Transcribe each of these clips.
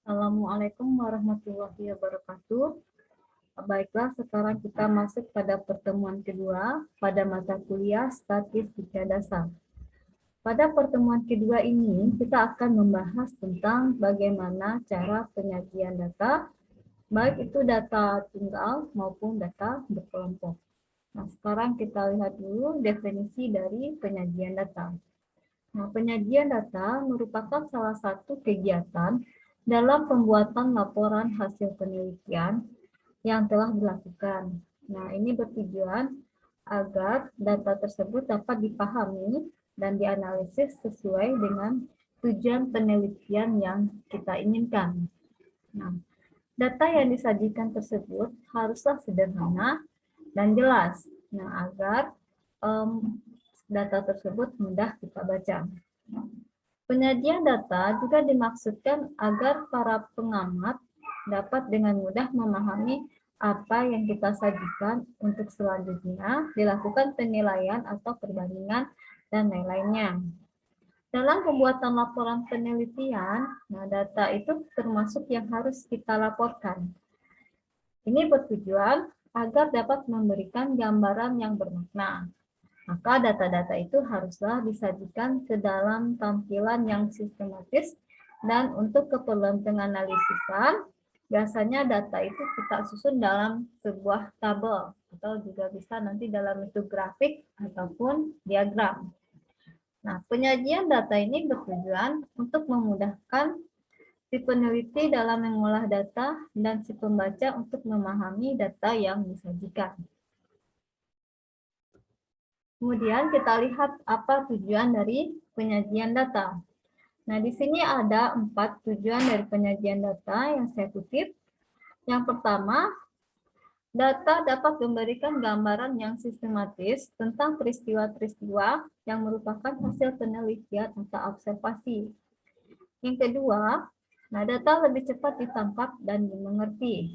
Assalamualaikum warahmatullahi wabarakatuh. Baiklah, sekarang kita masuk pada pertemuan kedua pada mata kuliah Statistika Dasar. Pada pertemuan kedua ini, kita akan membahas tentang bagaimana cara penyajian data, baik itu data tunggal maupun data berkelompok. Nah, sekarang kita lihat dulu definisi dari penyajian data. Nah, penyajian data merupakan salah satu kegiatan dalam pembuatan laporan hasil penelitian yang telah dilakukan. Nah, ini bertujuan agar data tersebut dapat dipahami dan dianalisis sesuai dengan tujuan penelitian yang kita inginkan. Nah, data yang disajikan tersebut haruslah sederhana dan jelas, nah, agar data tersebut mudah kita baca. Penyajian data juga dimaksudkan agar para pengamat dapat dengan mudah memahami apa yang kita sajikan untuk selanjutnya dilakukan penilaian atau perbandingan dan lain-lainnya. Dalam pembuatan laporan penelitian, nah data itu termasuk yang harus kita laporkan. Ini bertujuan agar dapat memberikan gambaran yang bermakna. Maka data-data itu haruslah disajikan ke dalam tampilan yang sistematis dan untuk keperluan penganalisisan, biasanya data itu kita susun dalam sebuah tabel atau juga bisa nanti dalam bentuk grafik ataupun diagram. Nah, penyajian data ini bertujuan untuk memudahkan si peneliti dalam mengolah data dan si pembaca untuk memahami data yang disajikan. Kemudian kita lihat apa tujuan dari penyajian data. Nah, di sini ada 4 tujuan dari penyajian data yang saya kutip. Yang pertama, data dapat memberikan gambaran yang sistematis tentang peristiwa-peristiwa yang merupakan hasil penelitian atau observasi. Yang kedua, nah data lebih cepat ditangkap dan dimengerti.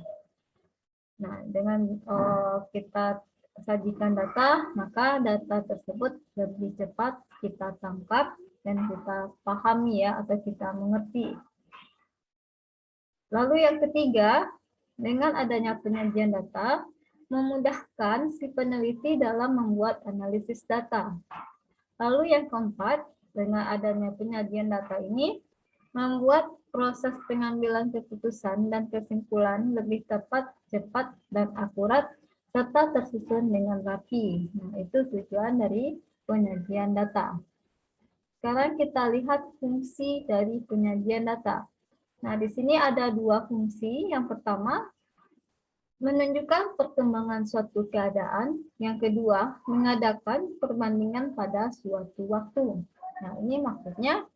Nah, dengan kita sajikan data, maka data tersebut lebih cepat kita tangkap dan kita pahami ya, atau kita mengerti. Lalu yang ketiga, dengan adanya penyajian data, memudahkan si peneliti dalam membuat analisis data. Lalu yang keempat, dengan adanya penyajian data ini, membuat proses pengambilan keputusan dan kesimpulan lebih tepat, cepat, dan akurat, serta tersusun dengan rapi. Nah, itu tujuan dari penyajian data. Sekarang kita lihat fungsi dari penyajian data. Nah, di sini ada 2 fungsi. Yang pertama, menunjukkan perkembangan suatu keadaan. Yang kedua, mengadakan perbandingan pada suatu waktu. Nah, ini maksudnya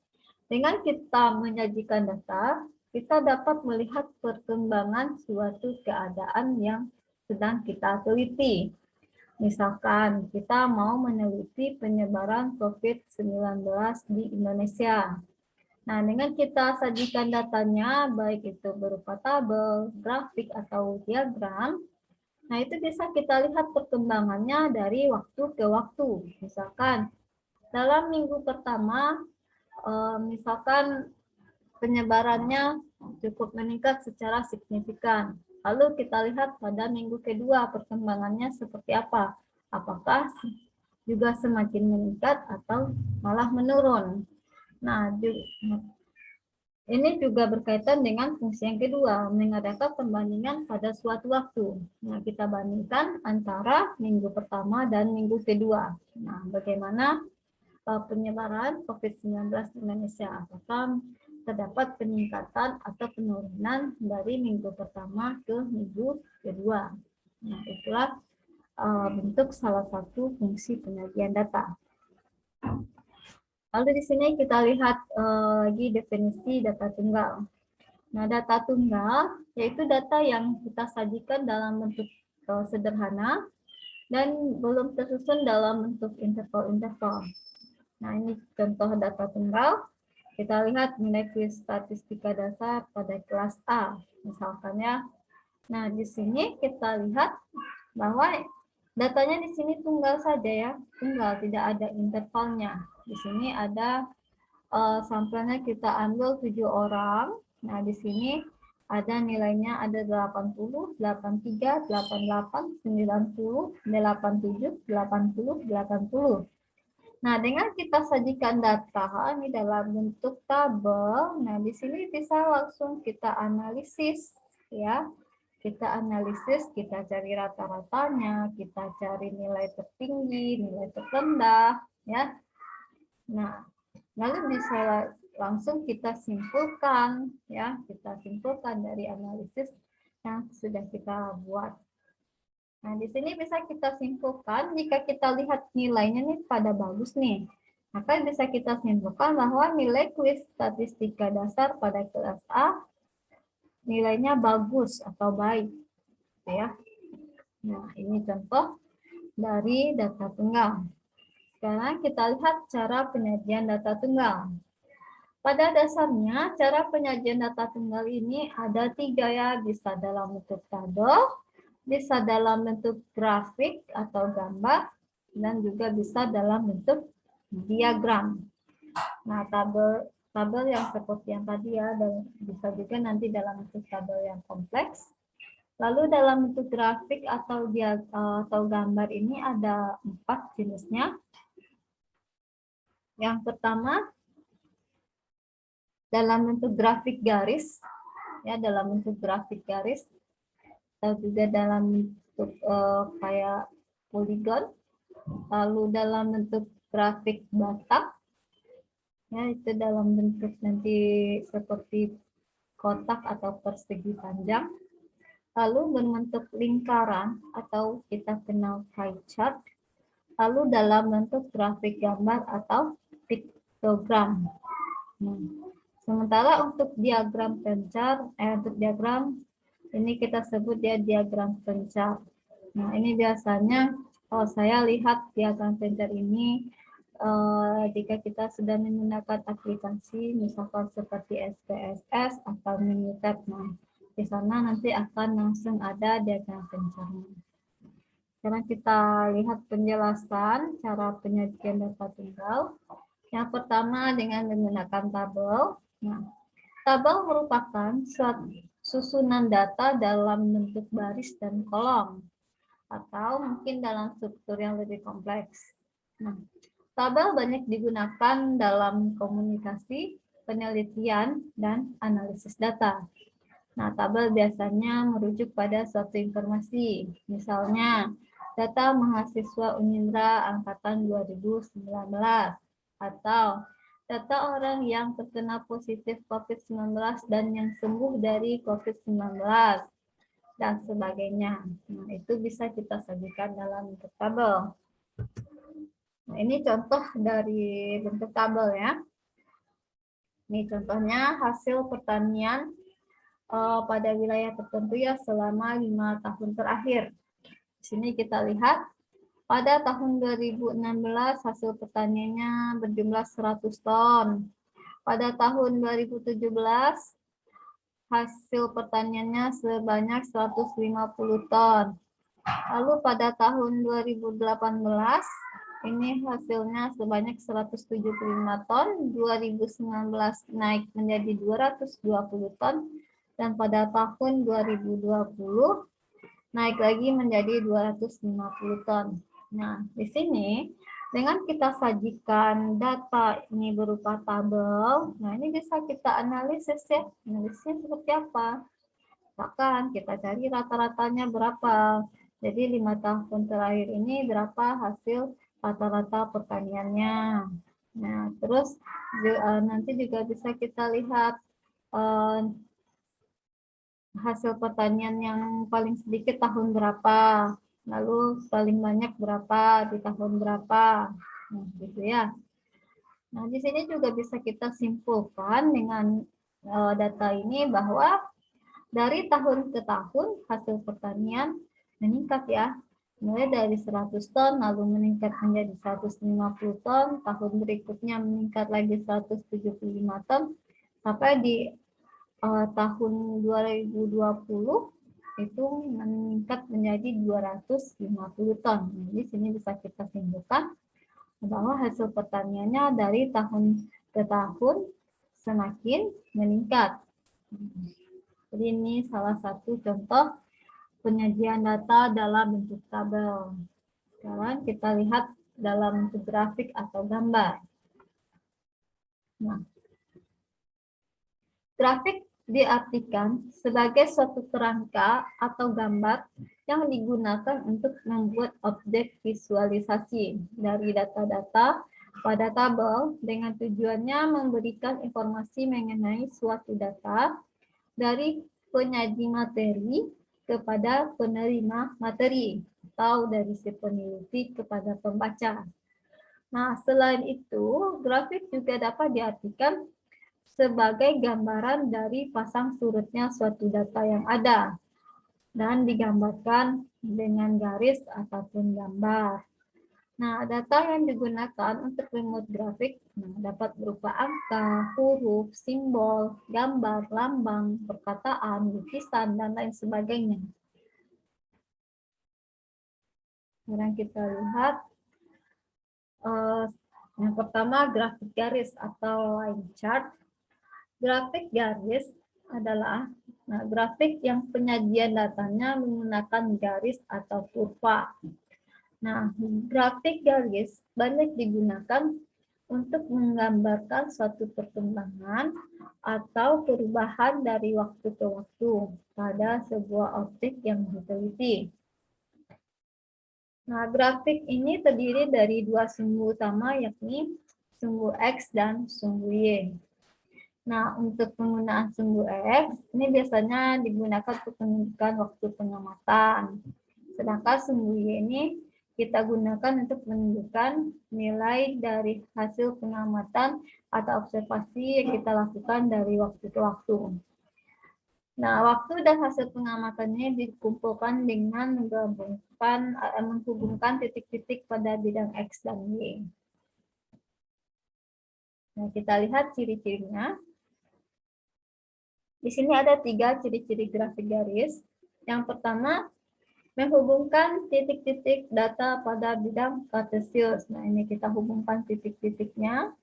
dengan kita menyajikan data, kita dapat melihat perkembangan suatu keadaan yang sedang kita teliti. Misalkan kita mau meneliti penyebaran COVID-19 di Indonesia. Nah, dengan kita sajikan datanya, baik itu berupa tabel, grafik, atau diagram, nah itu bisa kita lihat perkembangannya dari waktu ke waktu. Misalkan, dalam minggu pertama, misalkan penyebarannya cukup meningkat secara signifikan. Lalu kita lihat pada minggu kedua perkembangannya seperti apa. Apakah juga semakin meningkat atau malah menurun. Nah, ini juga berkaitan dengan fungsi yang kedua, mengadakan perbandingan pada suatu waktu. Nah, kita bandingkan antara minggu pertama dan minggu kedua. Nah, bagaimana penyebaran COVID-19 di Indonesia? Apakah terdapat peningkatan atau penurunan dari minggu pertama ke minggu kedua? Nah, itulah bentuk salah satu fungsi penyajian data. Lalu di sini kita lihat lagi definisi data tunggal. Nah, data tunggal yaitu data yang kita sajikan dalam bentuk sederhana dan belum tersusun dalam bentuk interval-interval. Nah, ini contoh data tunggal. Kita lihat nilai kuis statistika dasar pada kelas A, misalkan ya. Nah, di sini kita lihat bahwa datanya di sini tunggal saja ya, tunggal, tidak ada intervalnya. Di sini ada sampelnya kita ambil 7 orang. Nah, di sini ada nilainya ada 80, 83, 88, 90, 87, 80, 80. Nah, dengan kita sajikan data ini dalam bentuk tabel, nah di sini bisa langsung kita analisis ya. Kita analisis, kita cari rata-ratanya, kita cari nilai tertinggi, nilai terendah ya. Nah, lalu bisa langsung kita simpulkan ya, kita simpulkan dari analisis yang sudah kita buat. Nah, di sini bisa kita simpulkan jika kita lihat nilainya nih pada bagus nih. Maka bisa kita simpulkan bahwa nilai kuis statistika dasar pada kelas A nilainya bagus atau baik. Ya. Nah, ini contoh dari data tunggal. Sekarang kita lihat cara penyajian data tunggal. Pada dasarnya, cara penyajian data tunggal ini ada 3 ya, bisa dalam bentuk tabel, bisa dalam bentuk grafik atau gambar, dan juga bisa dalam bentuk diagram. Nah, tabel yang seperti yang tadi ya, dan bisa juga nanti dalam bentuk tabel yang kompleks. Lalu dalam bentuk grafik atau gambar ini ada 4 jenisnya. Yang pertama, dalam bentuk grafik garis, ya dalam bentuk grafik garis, atau juga dalam bentuk kayak poligon, lalu dalam bentuk grafik batak, ya itu dalam bentuk nanti seperti kotak atau persegi panjang, lalu berbentuk lingkaran atau kita kenal pie chart, lalu dalam bentuk grafik gambar atau piktogram. Sementara untuk diagram pencar, untuk diagram ini kita sebut dia diagram pencar. Nah, ini biasanya kalau saya lihat diagram pencar ini jika kita sudah menggunakan aplikasi misalkan seperti SPSS atau Minitab, nah di sana nanti akan langsung ada diagram pencarnya. Sekarang kita lihat penjelasan cara penyajian data tunggal. Yang pertama dengan menggunakan tabel. Nah, tabel merupakan suatu susunan data dalam bentuk baris dan kolom, atau mungkin dalam struktur yang lebih kompleks. Nah, tabel banyak digunakan dalam komunikasi, penelitian, dan analisis data. Nah, tabel biasanya merujuk pada suatu informasi. Misalnya, data mahasiswa Unindra angkatan 2019 atau data orang yang terkena positif COVID-19 dan yang sembuh dari COVID-19 dan sebagainya. Nah, itu bisa kita sajikan dalam bentuk tabel. Nah, ini contoh dari bentuk tabel ya. Ini contohnya hasil pertanian pada wilayah tertentu ya selama 5 tahun terakhir. Di sini kita lihat pada tahun 2016 hasil pertaniannya berjumlah 100 ton. Pada tahun 2017 hasil pertaniannya sebanyak 150 ton. Lalu pada tahun 2018 ini hasilnya sebanyak 175 ton, 2019 naik menjadi 220 ton, dan pada tahun 2020 naik lagi menjadi 250 ton. Nah, di sini dengan kita sajikan data ini berupa tabel, nah ini bisa kita analisis ya. Analisis seperti apa? Misalkan kita cari rata-ratanya berapa. Jadi 5 tahun terakhir ini berapa hasil rata-rata pertaniannya. Nah, terus nanti juga bisa kita lihat hasil pertanian yang paling sedikit tahun berapa, lalu paling banyak berapa di tahun berapa, nah gitu ya. Nah di sini juga bisa kita simpulkan dengan data ini bahwa dari tahun ke tahun hasil pertanian meningkat ya, mulai dari 100 ton lalu meningkat menjadi 150 ton, tahun berikutnya meningkat lagi 175 ton, sampai di tahun 2020 itu meningkat menjadi 250 ton. Jadi sini bisa kita simpulkan bahwa hasil pertaniannya dari tahun ke tahun semakin meningkat. Jadi ini salah satu contoh penyajian data dalam bentuk tabel. Sekarang kita lihat dalam bentuk grafik atau gambar. Nah, grafik diartikan sebagai suatu kerangka atau gambar yang digunakan untuk membuat objek visualisasi dari data-data pada tabel dengan tujuannya memberikan informasi mengenai suatu data dari penyaji materi kepada penerima materi atau dari si peneliti kepada pembaca. Nah, selain itu, grafik juga dapat diartikan sebagai gambaran dari pasang surutnya suatu data yang ada dan digambarkan dengan garis ataupun gambar. Nah, data yang digunakan untuk remote grafik dapat berupa angka, huruf, simbol, gambar, lambang, perkataan, lukisan, dan lain sebagainya. Sekarang kita lihat yang pertama grafik garis atau line chart. Grafik garis adalah grafik yang penyajian datanya menggunakan garis atau kurva. Nah, grafik garis banyak digunakan untuk menggambarkan suatu perkembangan atau perubahan dari waktu ke waktu pada sebuah objek yang diteliti. Nah, grafik ini terdiri dari dua sumbu utama, yakni sumbu X dan sumbu Y. Nah, untuk penggunaan sumbu X, ini biasanya digunakan untuk menunjukkan waktu pengamatan. Sedangkan sumbu Y ini kita gunakan untuk menunjukkan nilai dari hasil pengamatan atau observasi yang kita lakukan dari waktu ke waktu. Nah, waktu dan hasil pengamatannya dikumpulkan dengan menghubungkan titik-titik pada bidang X dan Y. Nah, kita lihat ciri-cirinya. Di sini ada 3 ciri-ciri grafik garis. Yang pertama, menghubungkan titik-titik data pada bidang kartesius. Nah, ini kita hubungkan titik-titiknya.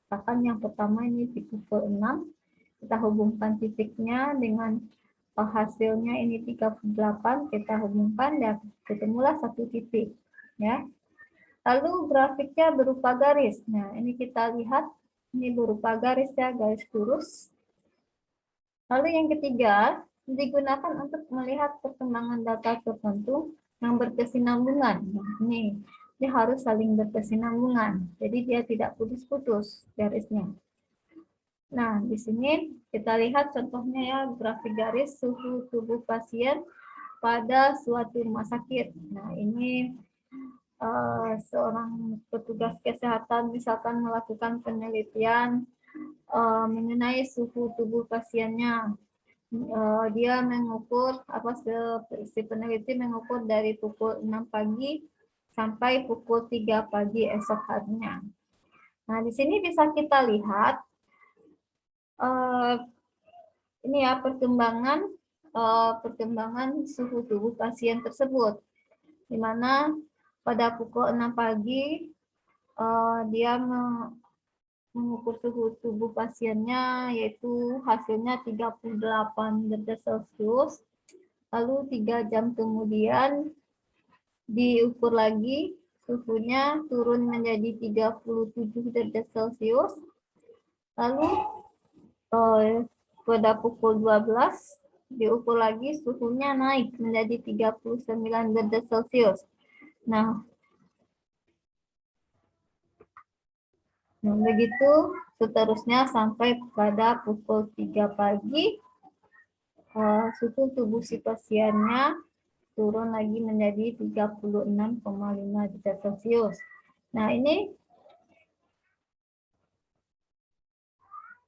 Bahkan yang pertama ini di pukul 6. Kita hubungkan titiknya dengan hasilnya ini 38. Kita hubungkan dan ketemulah satu titik. Ya. Lalu grafiknya berupa garis. Nah, ini kita lihat. Ini berupa garis ya, garis lurus. Lalu yang ketiga, digunakan untuk melihat perkembangan data tertentu yang berkesinambungan. Nah, ini harus saling berkesinambungan. Jadi dia tidak putus-putus garisnya. Nah, di sini kita lihat contohnya ya, grafik garis suhu tubuh pasien pada suatu rumah sakit. Nah, ini seorang petugas kesehatan misalkan melakukan penelitian mengenai suhu tubuh pasiennya. Dia mengukur si peneliti mengukur dari pukul 6 pagi sampai pukul 3 pagi esok harinya. Nah, di sini bisa kita lihat ini ya perkembangan suhu tubuh pasien tersebut, di mana pada pukul 6 pagi dia mengukur suhu tubuh pasiennya, yaitu hasilnya 38 derajat Celcius. Lalu 3 jam kemudian diukur lagi, suhunya turun menjadi 37 derajat Celcius. Lalu pada pukul 12 diukur lagi, suhunya naik menjadi 39 derajat Celcius. Nah, begitu seterusnya sampai pada pukul 3 pagi, suhu tubuh si pasiennya turun lagi menjadi 36,5 derajat Celcius. Nah,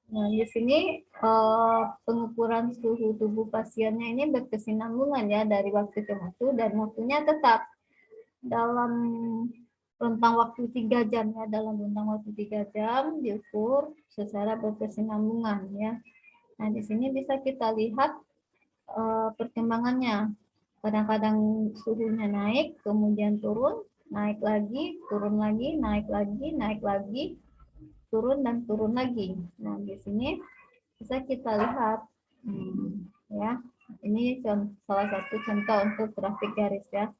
di sini pengukuran suhu tubuh pasiennya ini berkesinambungan ya dari waktu ke waktu, dan waktunya tetap dalam rentang waktu 3 jam ya, dalam rentang waktu 3 jam diukur secara berkesinambungan ya. Nah, di sini bisa kita lihat perkembangannya. Kadang-kadang suhunya naik, kemudian turun, naik lagi, turun lagi, naik lagi, turun dan turun lagi. Nah, di sini bisa kita lihat Ya, ini salah satu contoh untuk grafik garis ya.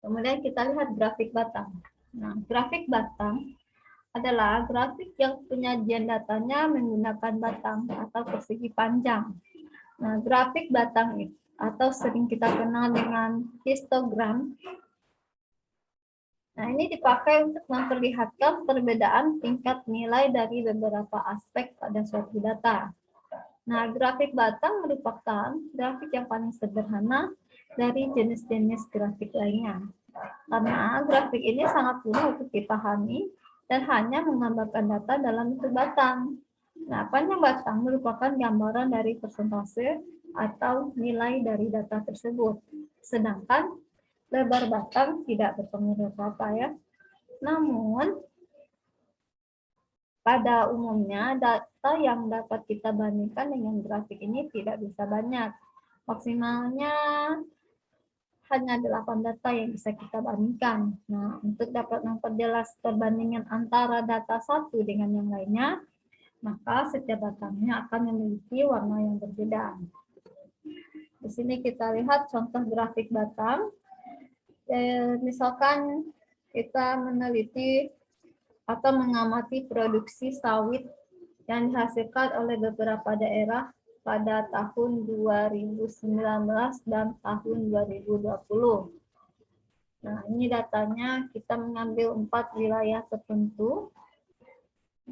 Kemudian kita lihat grafik batang. Nah, grafik batang adalah grafik yang penyajian datanya menggunakan batang atau persegi panjang. Nah, grafik batang itu atau sering kita kenal dengan histogram. Nah, ini dipakai untuk memperlihatkan perbedaan tingkat nilai dari beberapa aspek pada suatu data. Nah, grafik batang merupakan grafik yang paling sederhana dari jenis-jenis grafik lainnya. Karena grafik ini sangat mudah untuk dipahami dan hanya menggambarkan data dalam bentuk batang. Nah, panjang batang merupakan gambaran dari persentase atau nilai dari data tersebut. Sedangkan lebar batang tidak berpengaruh apa-apa ya. Namun, pada umumnya data yang dapat kita bandingkan dengan grafik ini tidak bisa banyak. Maksimalnya hanya 8 data yang bisa kita bandingkan. Nah, untuk dapat memperjelas perbandingan antara data satu dengan yang lainnya, maka setiap batangnya akan memiliki warna yang berbeda. Di sini kita lihat contoh grafik batang. Misalkan kita meneliti atau mengamati produksi sawit yang dihasilkan oleh beberapa daerah pada tahun 2019 dan tahun 2020. Nah, ini datanya kita mengambil 4 wilayah tertentu.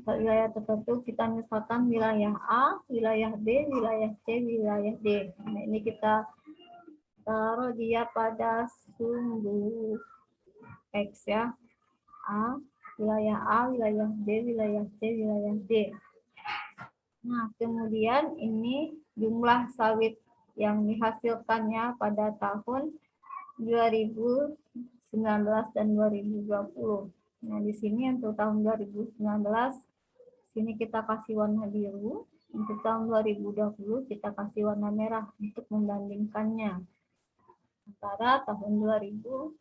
4 wilayah tertentu kita misalkan wilayah A, wilayah B, wilayah C, wilayah D. Nah, ini kita taruh dia pada sumbu X ya. Wilayah A, wilayah B, wilayah C, wilayah D. Nah, kemudian ini jumlah sawit yang dihasilkannya pada tahun 2019 dan 2020. Nah, di sini untuk tahun 2019, sini kita kasih warna biru. Untuk tahun 2020 kita kasih warna merah untuk membandingkannya antara tahun 2019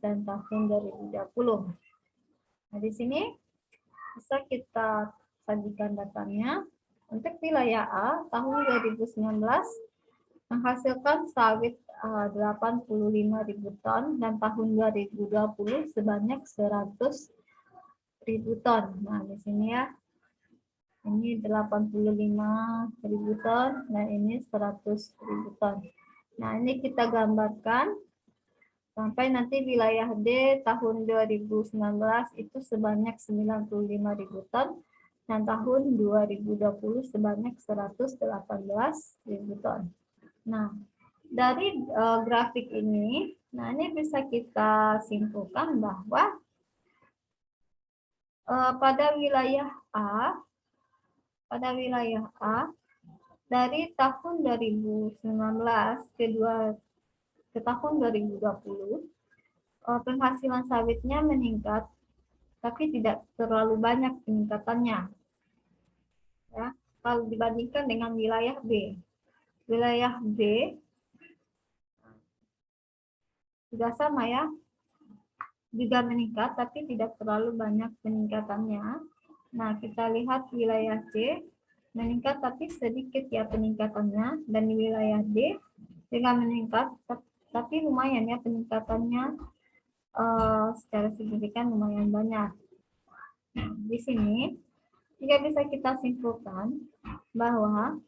dan tahun 2020. Nah, di sini bisa kita sajikan datanya. Untuk wilayah A, tahun 2019 menghasilkan sawit 85.000 ton dan tahun 2020 sebanyak 100.000 ton. Nah, di sini ya, ini 85.000 ton dan ini 100.000 ton. Nah, ini kita gambarkan sampai nanti wilayah D tahun 2019 itu sebanyak 95.000 ton dan tahun 2020 sebanyak 118.000 ton. Nah, dari grafik ini, nah ini bisa kita simpulkan bahwa pada wilayah A, dari tahun 2019 ke tahun 2020, penghasilan sawitnya meningkat, tapi tidak terlalu banyak peningkatannya. Ya, kalau dibandingkan dengan wilayah B. Wilayah B juga sama ya, juga meningkat, tapi tidak terlalu banyak peningkatannya. Nah, kita lihat wilayah C meningkat, tapi sedikit ya peningkatannya. Dan di wilayah D juga meningkat, tapi lumayan ya peningkatannya secara signifikan lumayan banyak. Nah, di sini juga bisa kita simpulkan bahwa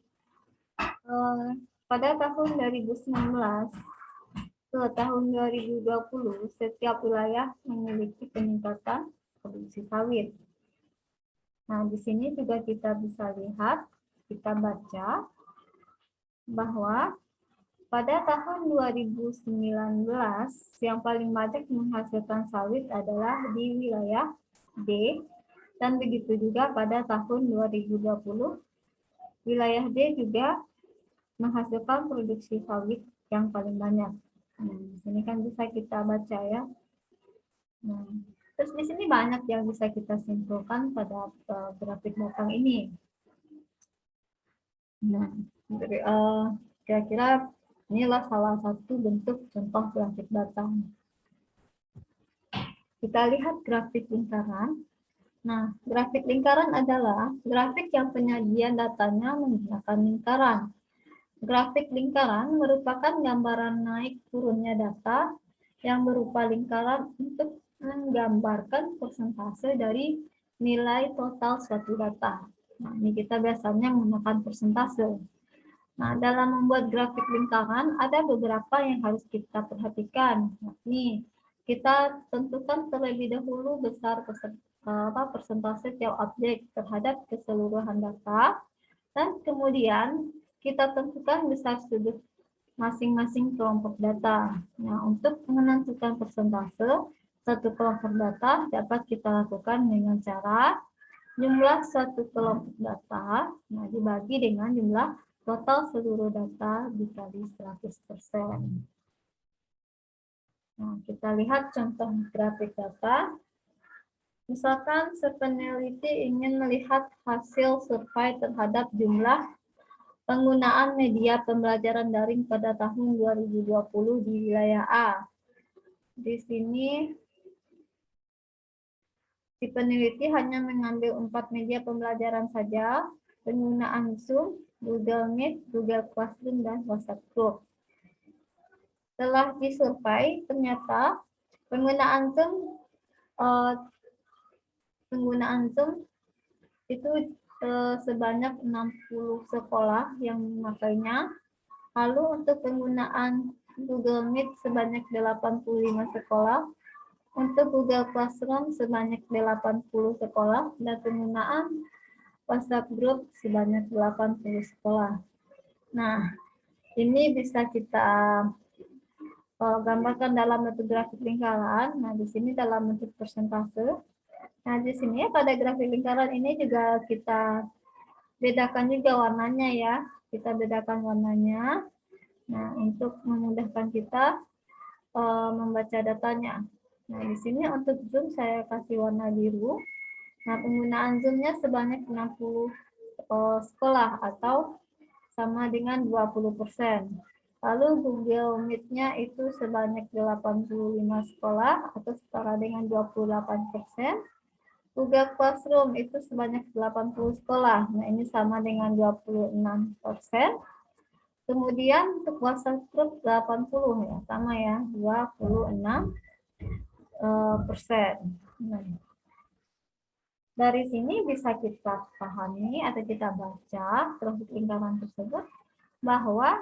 pada tahun 2019 ke tahun 2020 setiap wilayah memiliki peningkatan produksi sawit. Nah, di sini juga kita bisa lihat, kita baca bahwa pada tahun 2019 yang paling banyak menghasilkan sawit adalah di wilayah D, dan begitu juga pada tahun 2020 wilayah D juga menghasilkan produksi sawit yang paling banyak. Nah, di sini kan bisa kita baca ya. Nah, terus di sini banyak yang bisa kita simpulkan pada grafik batang ini. Nah, kira-kira inilah salah satu bentuk contoh grafik batang. Kita lihat grafik lingkaran. Nah, grafik lingkaran adalah grafik yang penyajian datanya menggunakan lingkaran. Grafik lingkaran merupakan gambaran naik turunnya data yang berupa lingkaran untuk menggambarkan persentase dari nilai total suatu data. Nah, ini kita biasanya menggunakan persentase. Nah, dalam membuat grafik lingkaran ada beberapa yang harus kita perhatikan. Nih, kita tentukan terlebih dahulu besar persentase tiap objek terhadap keseluruhan data, dan kemudian kita tentukan besar sudut masing-masing kelompok data. Nah, untuk menentukan persentase satu kelompok data dapat kita lakukan dengan cara jumlah satu kelompok data dibagi dengan jumlah total seluruh data dikali 100%. Nah, kita lihat contoh grafik data. Misalkan peneliti ingin melihat hasil survei terhadap jumlah penggunaan media pembelajaran daring pada tahun 2020 di wilayah A. Di sini, si peneliti hanya mengambil 4 media pembelajaran saja, penggunaan Zoom, Google Meet, Google Classroom, dan WhatsApp Group. Setelah disurvei, ternyata penggunaan Zoom itu sebanyak 60 sekolah yang memakainya. Lalu untuk penggunaan Google Meet sebanyak 85 sekolah, untuk Google Classroom sebanyak 80 sekolah, dan penggunaan WhatsApp Group sebanyak 80 sekolah. Nah, ini bisa kita gambarkan dalam bentuk grafik lingkaran. Nah, di sini dalam bentuk persentase. Nah, di sini pada grafik lingkaran ini juga kita bedakan juga warnanya ya. Kita bedakan warnanya. Nah, untuk memudahkan kita membaca datanya. Nah, di sini untuk Zoom saya kasih warna biru. Nah, penggunaan Zoom-nya sebanyak 60 sekolah atau sama dengan 20%. Lalu Google Meet-nya itu sebanyak 85 sekolah atau setara dengan 28%. Google Classroom itu sebanyak 80 sekolah. Nah, ini sama dengan 26%. Kemudian untuk WhatsApp Group 80 ya, sama ya, 26%. Nah, dari sini bisa kita pahami atau kita baca grafik lingkaran tersebut bahwa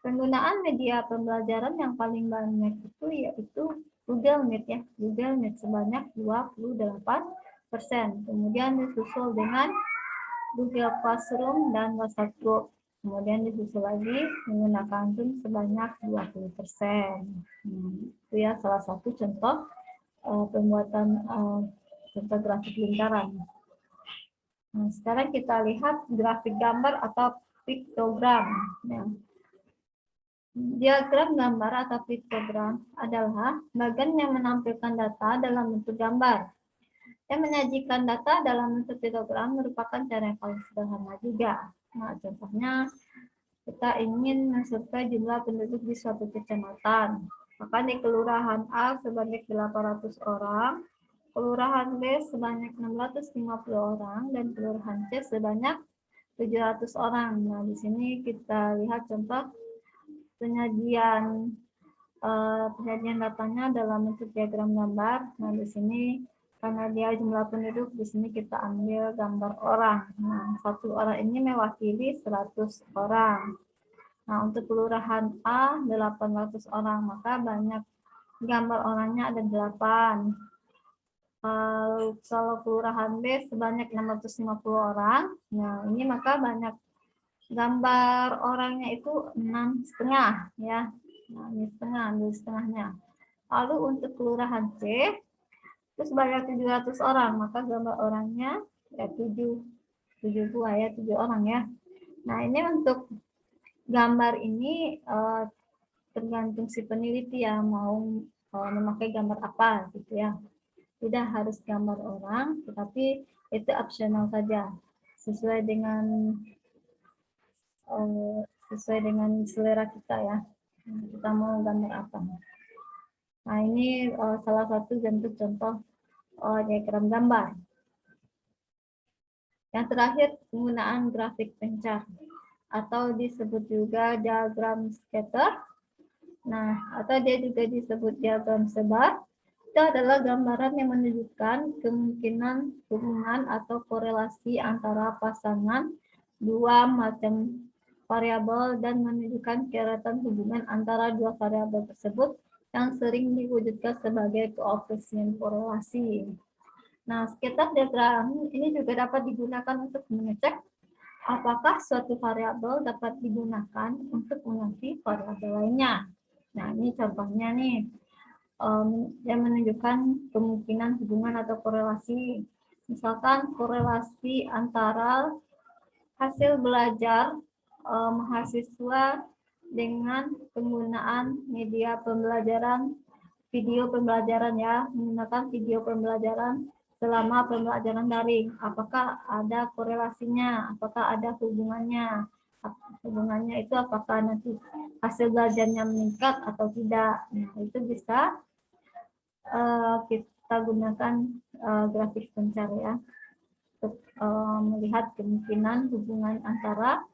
penggunaan media pembelajaran yang paling banyak itu yaitu Google Meet ya. Google Meet sebanyak 28%. Kemudian disusul dengan Google Classroom dan WhatsApp Group. Kemudian disusul lagi menggunakan Zoom sebanyak 20%. Itu ya salah satu contoh pembuatan contoh grafik lingkaran. Nah, sekarang kita lihat grafik gambar atau piktogram. Nah, diagram gambar atau piktogram adalah bagian yang menampilkan data dalam bentuk gambar. Yang menyajikan data dalam bentuk piktogram merupakan cara yang paling sederhana juga. Nah, contohnya kita ingin mensurvei jumlah penduduk di suatu kecamatan. Maka di Kelurahan A sebanyak 800 orang, Kelurahan B sebanyak 650 orang, dan Kelurahan C sebanyak 700 orang. Nah, di sini kita lihat contoh penyajian datanya dalam bentuk diagram gambar. Nah, di sini karena dia jumlah penduduk, di sini kita ambil gambar orang. Nah, satu orang ini mewakili 100 orang. Nah, untuk kelurahan A 800 orang, maka banyak gambar orangnya ada 8. Kalau kelurahan B sebanyak 650 orang, nah ini maka banyak gambar orangnya itu 6,5 ya. Nah, ini setengah, ambil setengahnya. Lalu untuk kelurahan C itu sebanyak 700 orang, maka gambar orangnya ya 7 buah ya, 7 orang ya. Nah, ini untuk gambar ini tergantung si peneliti ya mau memakai gambar apa gitu ya. Tidak harus gambar orang, tetapi itu opsional saja sesuai dengan selera kita ya. Kita mau gambar apa. Nah, ini salah satu bentuk contoh diagram gambar. Yang terakhir, penggunaan grafik pencar atau disebut juga diagram scatter. Nah, atau dia juga disebut diagram sebar. Itu adalah gambaran yang menunjukkan kemungkinan hubungan atau korelasi antara pasangan dua macam variabel dan menunjukkan keratan hubungan antara dua variabel tersebut yang sering diwujudkan sebagai koefisien korelasi. Nah, scatter diagram ini juga dapat digunakan untuk mengecek apakah suatu variabel dapat digunakan untuk mengganti variabel lainnya. Nah, ini contohnya nih, yang menunjukkan kemungkinan hubungan atau korelasi. Misalkan korelasi antara hasil belajar mahasiswa dengan penggunaan media pembelajaran, video pembelajaran ya, menggunakan video pembelajaran selama pembelajaran daring. Apakah ada korelasinya? Apakah ada hubungannya? Hubungannya itu apakah nanti hasil belajarnya meningkat atau tidak? Nah, itu bisa kita gunakan grafik pencar ya untuk melihat kemungkinan hubungan antara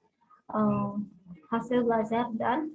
hasil belajar dan